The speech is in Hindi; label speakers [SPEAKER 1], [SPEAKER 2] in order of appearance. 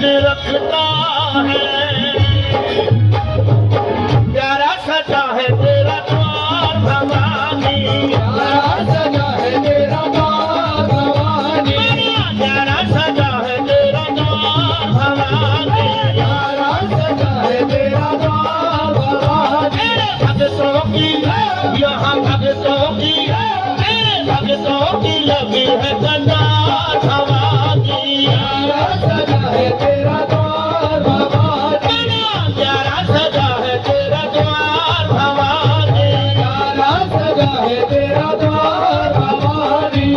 [SPEAKER 1] याद रखता है, प्यारा सजा है तेरा द्वार भवानी,
[SPEAKER 2] प्यारा सजा है तेरा द्वार भवानी,
[SPEAKER 1] प्यारा सजा है तेरा द्वार भवानी,
[SPEAKER 2] प्यारा सजा है तेरा द्वार भवानी।
[SPEAKER 1] भक्तों की यहाँ भक्तों की, भक्तों की लगी है कतार भवानी,
[SPEAKER 2] प्यारा सजा है तेरा द्वार भवानी,
[SPEAKER 1] प्यारा सजा है तेरा द्वार भवानी,
[SPEAKER 2] प्यारा सजा है तेरा द्वार भवानी।